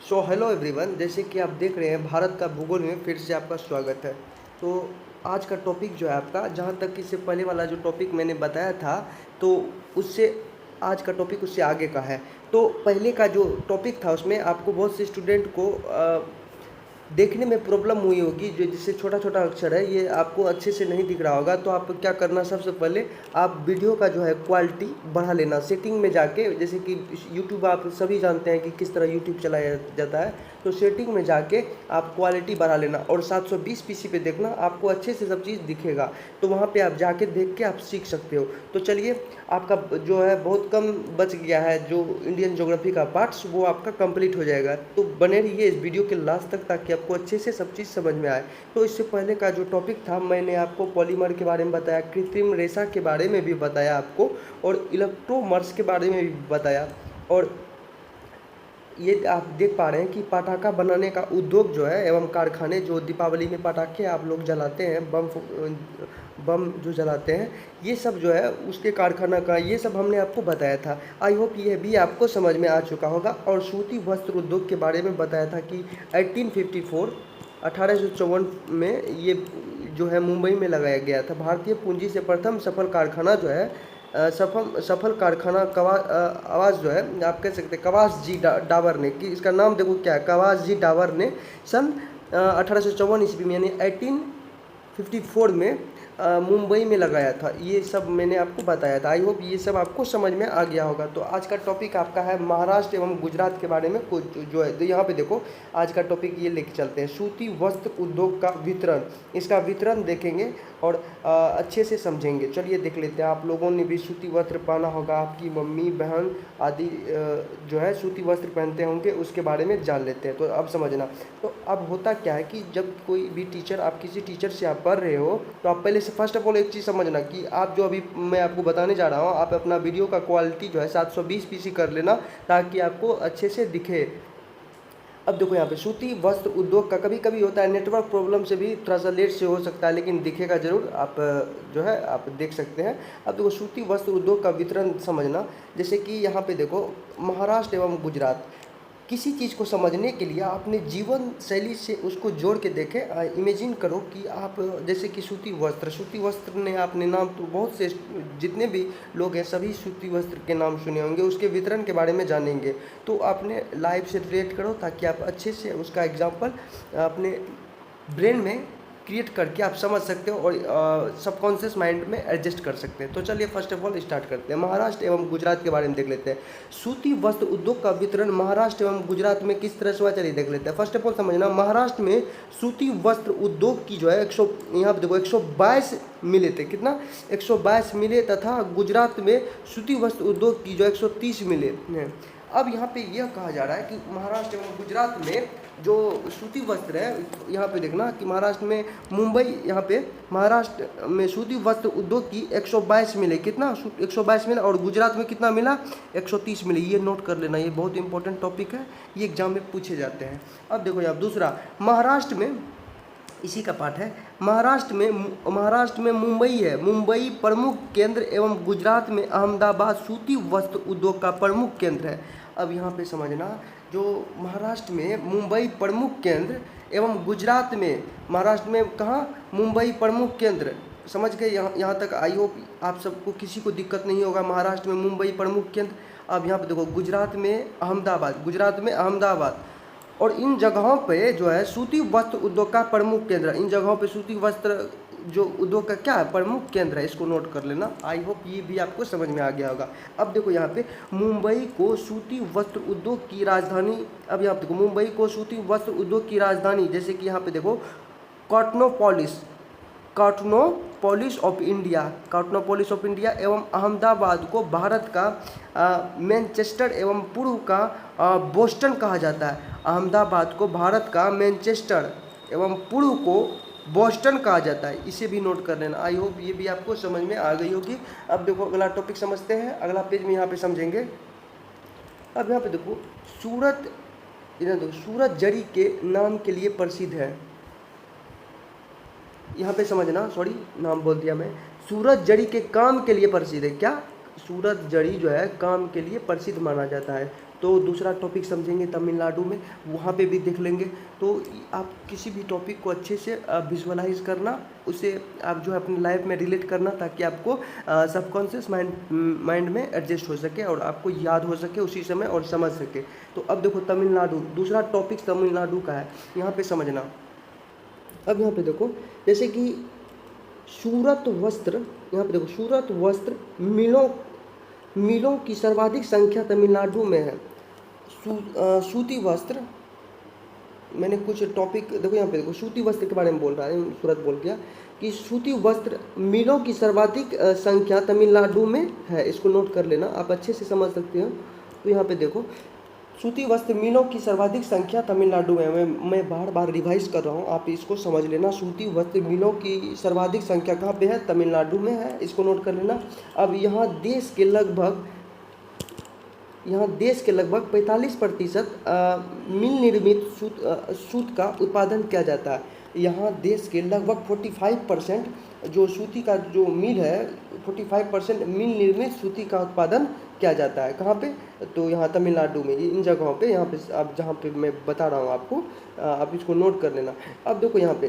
So hello everyone, जैसे कि आप देख रहे हैं भारत का भूगोल में फिर से आपका स्वागत है। तो आज का टॉपिक जो है आपका, जहाँ तक कि इससे पहले वाला जो टॉपिक मैंने बताया था, तो उससे आज का टॉपिक उससे आगे का है। तो पहले का जो टॉपिक था उसमें आपको बहुत से स्टूडेंट को देखने में प्रॉब्लम हुई होगी, जो जिससे छोटा छोटा अक्षर है ये आपको अच्छे से नहीं दिख रहा होगा। तो आप क्या करना, सबसे पहले आप वीडियो का जो है क्वालिटी बढ़ा लेना सेटिंग में जाके। जैसे कि यूट्यूब आप सभी जानते हैं कि किस तरह यूट्यूब चलाया जाता है। तो सेटिंग में जाके आप क्वालिटी बढ़ा लेना और 720 पीसी पे देखना, आपको अच्छे से सब चीज़ दिखेगा। तो वहाँ पे आप जाके देख के आप सीख सकते हो। तो चलिए, आपका जो है बहुत कम बच गया है, जो इंडियन ज्योग्राफी का पार्ट्स वो आपका कंप्लीट हो जाएगा। तो बने रहिए इस वीडियो के लास्ट तक, ताकि आपको अच्छे से सब चीज़ समझ में आए। तो इससे पहले का जो टॉपिक था, मैंने आपको पॉलीमर के बारे में बताया, कृत्रिम रेशा के बारे में भी बताया आपको, और इलेक्ट्रोमर्स के बारे में भी बताया। और ये आप देख पा रहे हैं कि पटाखा बनाने का उद्योग जो है एवं कारखाने, जो दीपावली में पटाखे आप लोग जलाते हैं, बम जो जलाते हैं, ये सब जो है उसके कारखाना का, ये सब हमने आपको बताया था। आई होप ये भी आपको समझ में आ चुका होगा। और सूती वस्त्र उद्योग के बारे में बताया था कि 1854 1854 में ये जो है मुंबई में लगाया गया था। भारतीय पूंजी से प्रथम सफल कारखाना जो है, सफल कारखाना आवाज़ जो है, आप कह सकते हैं कवास जी डावर ने, कि इसका नाम देखो क्या है, कवास जी डावर ने सन 1854 ईस्वी में, यानी 1854 में मुंबई में लगाया था। ये सब मैंने आपको बताया था। आई होप ये सब आपको समझ में आ गया होगा। तो आज का टॉपिक आपका है महाराष्ट्र एवं गुजरात के बारे में कुछ जो है। तो यहाँ पे देखो, आज का टॉपिक ये लेके चलते हैं, सूती वस्त्र उद्योग का वितरण। इसका वितरण देखेंगे और अच्छे से समझेंगे। चलिए देख लेते हैं। आप लोगों ने भी सूती वस्त्र पहना होगा, आपकी मम्मी बहन आदि जो है सूती वस्त्र पहनते होंगे, उसके बारे में जान लेते हैं। तो अब समझना। तो अब होता क्या है कि जब कोई भी टीचर, आप किसी टीचर से आप पढ़ रहे हो, तो आप पहले से फर्स्ट ऑफ ऑल एक चीज़ समझना कि आप जो अभी मैं आपको बताने जा रहा हूँ, आप अपना वीडियो का क्वालिटी जो है 720 पीसी कर लेना, ताकि आपको अच्छे से दिखे। अब देखो यहाँ पे सूती वस्त्र उद्योग का कभी कभी होता है नेटवर्क प्रॉब्लम से भी थोड़ा सा लेट से हो सकता है, लेकिन दिखेगा जरूर। आप जो है आप देख सकते हैं। अब देखो, सूती वस्त्र उद्योग का वितरण समझना। जैसे कि यहाँ पे देखो, महाराष्ट्र एवं गुजरात, किसी चीज़ को समझने के लिए अपने जीवन शैली से उसको जोड़ के देखें। इमेजिन करो कि आप, जैसे कि सूती वस्त्र ने आपने नाम, तो बहुत से जितने भी लोग हैं सभी सूती वस्त्र के नाम सुने होंगे, उसके वितरण के बारे में जानेंगे। तो आपने लाइफ से रिलेट करो, ताकि आप अच्छे से उसका एग्जाम्पल अपने ब्रेन में क्रिएट करके आप समझ सकते हो और सबकॉन्शियस माइंड में एडजस्ट कर सकते हैं। तो चलिए फर्स्ट ऑफ ऑल स्टार्ट करते हैं। महाराष्ट्र एवं गुजरात के बारे में देख लेते हैं। सूती वस्त्र उद्योग का वितरण महाराष्ट्र एवं गुजरात में किस तरह से हुआ, चलिए देख लेते हैं। फर्स्ट ऑफ ऑल समझना, महाराष्ट्र में सूती वस्त्र उद्योग की जो है 100, यहाँ पर देखो 122 मिले थे। कितना? 122 मिले। तथा गुजरात में सूती वस्त्र उद्योग की जो 130 मिले हैं। अब यहाँ पे यह कहा जा रहा है कि महाराष्ट्र एवं गुजरात में जो सूती वस्त्र है, यहाँ पे देखना कि महाराष्ट्र में मुंबई, यहाँ पे महाराष्ट्र में सूती वस्त्र उद्योग की 122 मिले। कितना? 122 मिला। और गुजरात में कितना मिला? 130 मिले। ये नोट कर लेना, ये बहुत इंपॉर्टेंट टॉपिक है, ये एग्जाम में पूछे जाते हैं। अब देखो यहाँ दूसरा, महाराष्ट्र में, इसी का पाठ है, महाराष्ट्र में मुंबई है, मुंबई प्रमुख केंद्र एवं गुजरात में अहमदाबाद सूती वस्त्र उद्योग का प्रमुख केंद्र है। अब यहाँ पे समझना, जो महाराष्ट्र में मुंबई प्रमुख केंद्र एवं गुजरात में, महाराष्ट्र में कहाँ? मुंबई प्रमुख केंद्र। समझ गए यहाँ तक? आई होप आप सबको किसी को दिक्कत नहीं होगा। महाराष्ट्र में मुंबई प्रमुख केंद्र। अब यहाँ पे देखो, गुजरात में अहमदाबाद, और इन जगहों पे जो है सूती वस्त्र उद्योग का प्रमुख केंद्र, इन जगहों पे सूती वस्त्र जो उद्योग का क्या है, प्रमुख केंद्र है। इसको नोट कर लेना। आई होप ये भी आपको समझ में आ गया होगा। अब देखो यहाँ पे, मुंबई को सूती वस्त्र उद्योग की राजधानी, अब यहाँ पे देखो, मुंबई को सूती वस्त्र उद्योग की राजधानी, जैसे कि यहाँ पे देखो, कॉटनोपोलिस कॉटनोपोलिस ऑफ इंडिया एवं अहमदाबाद को भारत का मैनचेस्टर एवं पूर्व का बोस्टन कहा जाता है। अहमदाबाद को भारत का मैनचेस्टर एवं पूर्व को बोस्टन कहा जाता है। इसे भी नोट कर लेना। आई होप ये भी आपको समझ में आ गई होगी। अब देखो अगला टॉपिक समझते हैं, अगला पेज में यहाँ पे समझेंगे। अब यहाँ पे देखो, सूरत जड़ी के नाम के लिए प्रसिद्ध है। यहाँ पे समझना, सॉरी नाम बोल दिया मैं, सूरत जड़ी के काम के लिए प्रसिद्ध है। क्या? सूरत जड़ी जो है काम के लिए प्रसिद्ध माना जाता है। तो दूसरा टॉपिक समझेंगे तमिलनाडु में, वहाँ पे भी देख लेंगे। तो आप किसी भी टॉपिक को अच्छे से विजुअलाइज करना, उसे आप जो है अपनी लाइफ में रिलेट करना, ताकि आपको सबकॉन्शियस माइंड में एडजस्ट हो सके और आपको याद हो सके उसी समय और समझ सके। तो अब देखो तमिलनाडु, दूसरा टॉपिक तमिलनाडु का है, यहाँ पे समझना। अब यहाँ पे देखो, जैसे कि सूरत वस्त्र, यहाँ पे देखो सूरत वस्त्र मिलों की सर्वाधिक संख्या तमिलनाडु में है। सूती वस्त्र, मैंने कुछ टॉपिक देखो यहाँ पे देखो, सूती वस्त्र के बारे में बोल रहा है, सूरत बोल गया कि सूती वस्त्र मिलों की सर्वाधिक संख्या तमिलनाडु में है। इसको नोट कर लेना, आप अच्छे से समझ सकते हो। तो यहाँ पे देखो, सूती वस्त्र मिलों की सर्वाधिक संख्या तमिलनाडु में, मैं बार बार रिवाइज कर रहा हूँ, आप इसको समझ लेना। सूती वस्त्र मिलों की सर्वाधिक संख्या कहाँ पे है? तमिलनाडु में है, इसको नोट कर लेना। अब यहाँ देश के लगभग 45% मिल निर्मित सूत का उत्पादन किया जाता है। यहाँ देश के लगभग 45% जो सूती का जो मिल है, 45% मिल निर्मित सूती का उत्पादन किया जाता है। कहाँ पे? तो यहाँ तमिलनाडु में, इन जगहों पे, यहाँ पे आप जहाँ पे मैं बता रहा हूँ आपको, आप इसको नोट कर लेना। अब देखो यहाँ पे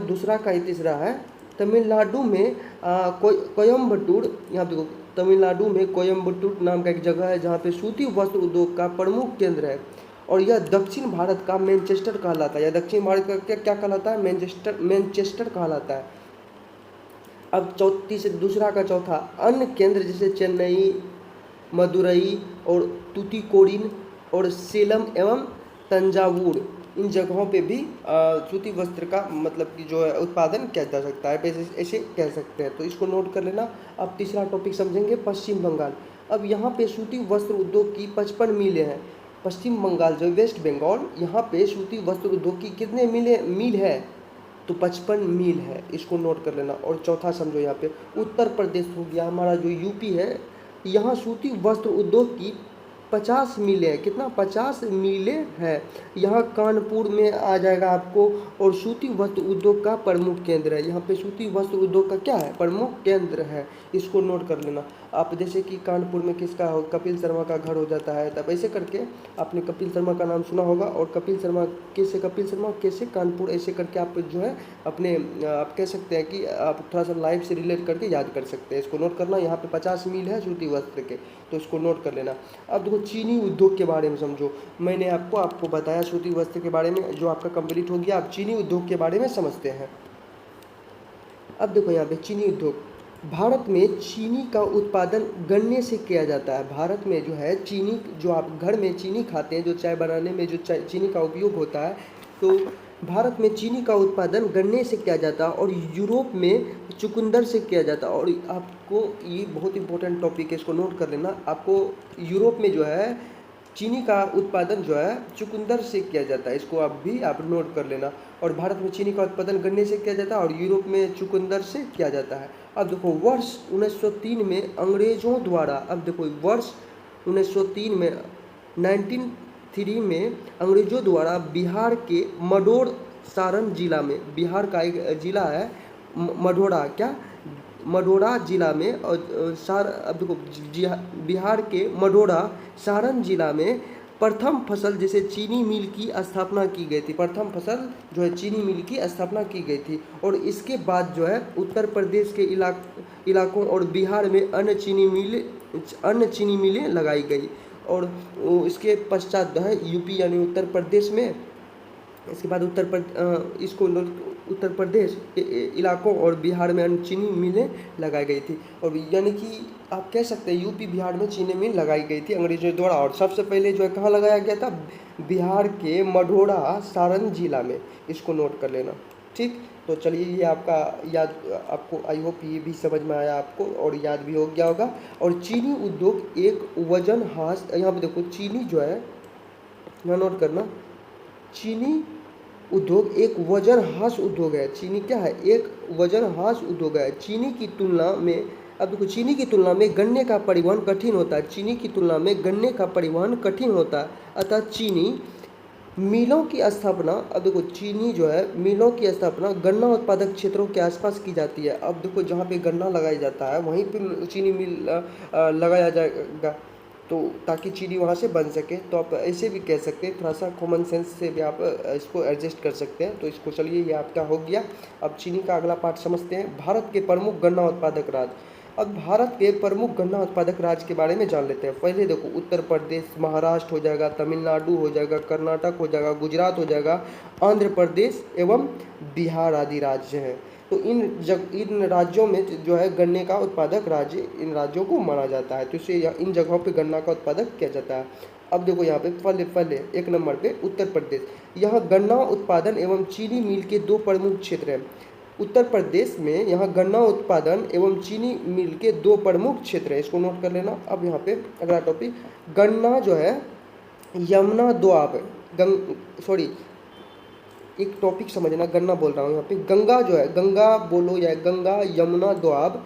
दूसरा का ही तीसरा है, तमिलनाडु में कोयम्बटूर, यहाँ देखो तमिलनाडु में कोयम्बटूर नाम का एक जगह है जहाँ पे सूती वस्त्र उद्योग का प्रमुख केंद्र है, और यह दक्षिण भारत का मैनचेस्टर कहलाता है। यह दक्षिण भारत का क्या कहलाता है? मैनचेस्टर कहलाता है। अब दूसरा का चौथा, अन्य केंद्र जैसे चेन्नई, मदुरई और तूतीकोरिन और सेलम एवं तंजावुर, इन जगहों पे भी सूती वस्त्र का मतलब कि जो है उत्पादन किया जा सकता है, ऐसे कह सकते हैं। तो इसको नोट कर लेना। अब तीसरा टॉपिक समझेंगे, पश्चिम बंगाल। अब यहाँ पे सूती वस्त्र उद्योग की 55 मिलें हैं। पश्चिम बंगाल जो वेस्ट बंगाल, यहाँ पे सूती वस्त्र उद्योग की कितने मील है? तो 55 मील है, इसको नोट कर लेना। और चौथा समझो, यहाँ पे उत्तर प्रदेश हो गया, हमारा जो यूपी है, यहाँ सूती वस्त्र उद्योग की 50 मीलें हैं। कितना? 50 मीलें हैं। यहाँ कानपुर में आ जाएगा आपको, और सूती वस्त्र उद्योग का प्रमुख केंद्र है। यहाँ पे सूती वस्त्र उद्योग का क्या है? प्रमुख केंद्र है, इसको नोट कर लेना। आप जैसे कि कानपुर में किसका हो? कपिल शर्मा का घर हो जाता है, तब ऐसे करके आपने कपिल शर्मा का नाम सुना होगा, और कपिल शर्मा कैसे कानपुर, ऐसे करके आप जो है अपने आप कह सकते हैं कि आप थोड़ा सा लाइफ से रिलेट करके याद कर सकते हैं। इसको नोट करना। यहाँ पे 50 मील है सूती वस्त्र के, तो इसको नोट कर लेना। अब देखो चीनी उद्योग के बारे में समझो। मैंने आपको बताया सूती वस्त्र के बारे में, जो आपका कंप्लीट हो गया। अब चीनी उद्योग के बारे में समझते हैं। अब देखो यहाँ पे चीनी उद्योग, भारत में चीनी का उत्पादन गन्ने से किया जाता है। भारत में जो है चीनी, जो आप घर में चीनी खाते हैं, जो चाय बनाने में जो चीनी का उपयोग होता है, तो भारत में चीनी का उत्पादन गन्ने से किया जाता है, और यूरोप में चुकंदर से किया जाता है। और आपको ये बहुत इंपॉर्टेंट टॉपिक है, इसको नोट कर लेना। आपको यूरोप में जो है चीनी का उत्पादन जो है चुकंदर से किया जाता है, इसको आप नोट कर लेना। और भारत में चीनी का उत्पादन गन्ने से किया जाता है, और यूरोप में चुकंदर से किया जाता है। अब देखो वर्ष 1903 में अंग्रेजों द्वारा, अब देखो वर्ष 1903 में 1903 में अंग्रेजों द्वारा बिहार के मडोर सारण जिला में, बिहार का एक जिला है मडोरा जिला में, और अब देखो बिहार के मडोरा सारण जिला में प्रथम फसल जैसे चीनी मिल की स्थापना की गई थी। प्रथम फसल जो है चीनी मिल की स्थापना की गई थी, और इसके बाद जो है उत्तर प्रदेश के इलाकों और बिहार में अन्य चीनी मिलें लगाई गई। और इसके पश्चात जो है यूपी यानी उत्तर प्रदेश में, इसके बाद उत्तर प्रदेश के इलाकों और बिहार में अन्य चीनी मिलें लगाई गई थी। और यानी कि आप कह सकते हैं यूपी बिहार में चीनी मिल लगाई गई थी अंग्रेजों द्वारा। और सबसे पहले जो है कहाँ लगाया गया था? बिहार के मढ़ौरा सारण जिला में, इसको नोट कर लेना। ठीक, तो चलिए ये आपका याद, आपको आई होप ये भी समझ में आया आपको, और याद भी हो गया होगा। और चीनी उद्योग एक वजनहास, यहाँ पे देखो चीनी जो है, यहाँ नोट करना, चीनी उद्योग एक वजनहास उद्योग है। चीनी क्या है? एक वजनहास उद्योग है। चीनी की तुलना में, अब देखो चीनी की तुलना में गन्ने का परिवहन कठिन होता है। चीनी की तुलना में गन्ने का परिवहन कठिन होता है, अतः चीनी मिलों की स्थापना, अब देखो चीनी जो है मिलों की स्थापना गन्ना उत्पादक क्षेत्रों के आसपास की जाती है। अब देखो जहाँ पे गन्ना लगाया जाता है वहीं पे चीनी मिल लगाया जाएगा, तो ताकि चीनी वहाँ से बन सके। तो आप ऐसे भी कह सकते हैं, थोड़ा सा कॉमन सेंस से भी आप इसको एडजस्ट कर सकते हैं। तो इसको चलिए, ये आपका हो गया। अब चीनी का अगला पार्ट समझते हैं, भारत के प्रमुख गन्ना उत्पादक राज्य। अब भारत के प्रमुख गन्ना उत्पादक राज्य के बारे में जान लेते हैं। पहले देखो उत्तर प्रदेश, महाराष्ट्र हो जाएगा, तमिलनाडु हो जाएगा, कर्नाटक हो जाएगा, गुजरात हो जाएगा, आंध्र प्रदेश एवं बिहार आदि राज्य हैं। तो इन राज्यों में जो है गन्ने का उत्पादक राज्य इन राज्यों को माना जाता है। तो इसे इन जगहों पे गन्ना का उत्पादक किया जाता है। अब देखो यहाँ पे पहले एक नंबर पे उत्तर प्रदेश। यहाँ गन्ना उत्पादन एवं चीनी मिल के दो प्रमुख क्षेत्र हैं। उत्तर प्रदेश में यहाँ गन्ना उत्पादन एवं चीनी मिल के दो प्रमुख क्षेत्र हैं, इसको नोट कर लेना। अब यहाँ पे अगला टॉपिक, गन्ना जो है यमुना दोआब सॉरी एक टॉपिक समझना, गन्ना बोल रहा हूँ यहाँ पे। गंगा जो है, गंगा बोलो या गंगा यमुना दोआब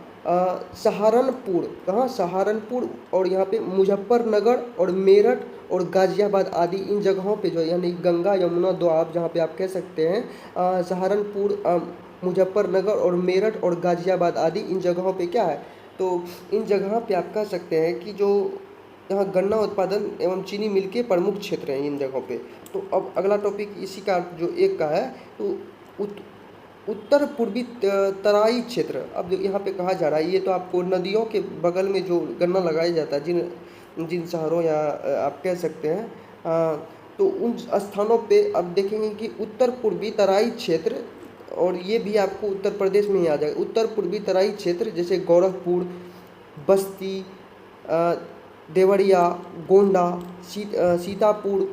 सहारनपुर, कहाँ सहारनपुर, और यहाँ पे मुजफ्फरनगर और मेरठ और गाजियाबाद आदि इन जगहों पे जो है, यानी गंगा यमुना दोआब जहाँ पे आप कह सकते हैं सहारनपुर, मुजफ्फरनगर और मेरठ और गाजियाबाद आदि इन जगहों पे क्या है, तो इन जगह पे आप कह सकते हैं कि जो यहाँ गन्ना उत्पादन एवं चीनी मिल के प्रमुख क्षेत्र हैं इन जगहों पे। तो अब अगला टॉपिक इसी का जो एक का है, तो उत्तर पूर्वी तराई क्षेत्र। अब यहाँ पे कहा जा रहा है, ये तो आपको नदियों के बगल में जो गन्ना लगाया जाता है, जिन जिन शहरों या आप कह सकते हैं तो उन स्थानों पे अब देखेंगे कि उत्तर पूर्वी तराई क्षेत्र, और ये भी आपको उत्तर प्रदेश में ही आ जाएगा। उत्तर पूर्वी तराई क्षेत्र जैसे गोरखपुर, बस्ती, देवरिया, गोंडा, सीतापुर,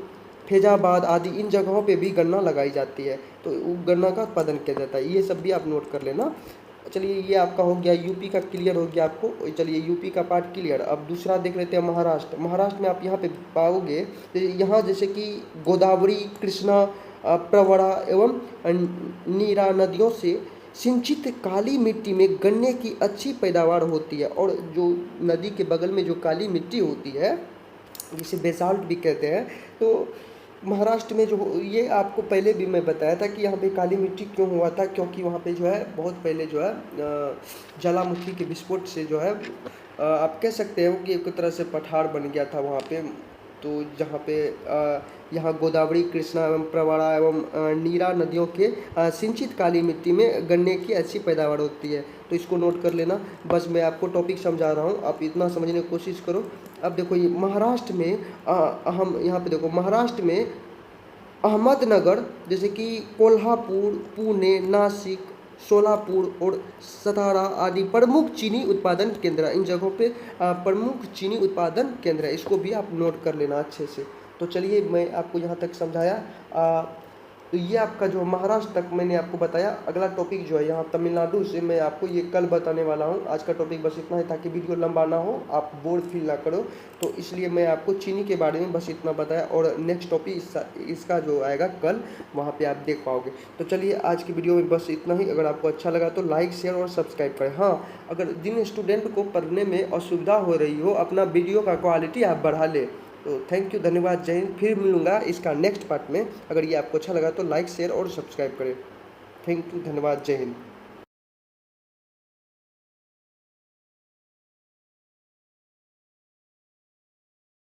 फैजाबाद आदि इन जगहों पे भी गन्ना लगाई जाती है। तो गन्ना का उत्पादन किया जाता है। ये सब भी आप नोट कर लेना। चलिए, ये आपका हो गया यूपी का, क्लियर हो गया आपको। चलिए यूपी का पार्ट क्लियर। अब दूसरा देख लेते हैं महाराष्ट्र। महाराष्ट्र में आप यहाँ पे पाओगे, यहाँ जैसे कि गोदावरी, कृष्णा, प्रवरा एवं नीरा नदियों से सिंचित काली मिट्टी में गन्ने की अच्छी पैदावार होती है। और जो नदी के बगल में जो काली मिट्टी होती है, जिसे बेसाल्ट भी कहते हैं, तो महाराष्ट्र में जो ये आपको पहले भी मैं बताया था कि यहाँ पे काली मिट्टी क्यों हुआ था, क्योंकि वहाँ पे जो है बहुत पहले जो है ज्वालामुखी के विस्फोट से जो है आप कह सकते हो कि एक तरह से पठार बन गया था वहाँ पे। तो जहाँ पे यहाँ गोदावरी, कृष्णा एवं प्रवरा एवं नीरा नदियों के सिंचित काली मिट्टी में गन्ने की अच्छी पैदावार होती है। तो इसको नोट कर लेना। बस मैं आपको टॉपिक समझा रहा हूँ, आप इतना समझने की कोशिश करो। अब देखो ये महाराष्ट्र में हम यहाँ पे देखो महाराष्ट्र में अहमदनगर, जैसे कि कोल्हापुर, पुणे, नासिक, सोलापुर और सतारा आदि प्रमुख चीनी उत्पादन केंद्र है। इन जगहों पे प्रमुख चीनी उत्पादन केंद्र है, इसको भी आप नोट कर लेना अच्छे से। तो चलिए, मैं आपको यहाँ तक समझाया। तो ये आपका जो महाराष्ट्र तक मैंने आपको बताया। अगला टॉपिक जो है यहाँ तमिलनाडु से मैं आपको ये कल बताने वाला हूँ। आज का टॉपिक बस इतना है, ताकि वीडियो लंबा ना हो, आप बोर फील ना करो। तो इसलिए मैं आपको चीनी के बारे में बस इतना बताया, और नेक्स्ट टॉपिक इसका जो आएगा कल, वहाँ पे आप देख पाओगे। तो चलिए, आज की वीडियो में बस इतना ही। अगर आपको अच्छा लगा तो लाइक, शेयर और सब्सक्राइब करें। हाँ, अगर जिन स्टूडेंट को पढ़ने में असुविधा हो रही हो, अपना वीडियो का क्वालिटी आप बढ़ा ले। तो थैंक यू, धन्यवाद, जय हिंद। फिर मिलूंगा इसका नेक्स्ट पार्ट में। अगर ये आपको अच्छा लगा तो लाइक, शेयर और सब्सक्राइब करें। थैंक यू, धन्यवाद, जय हिंद।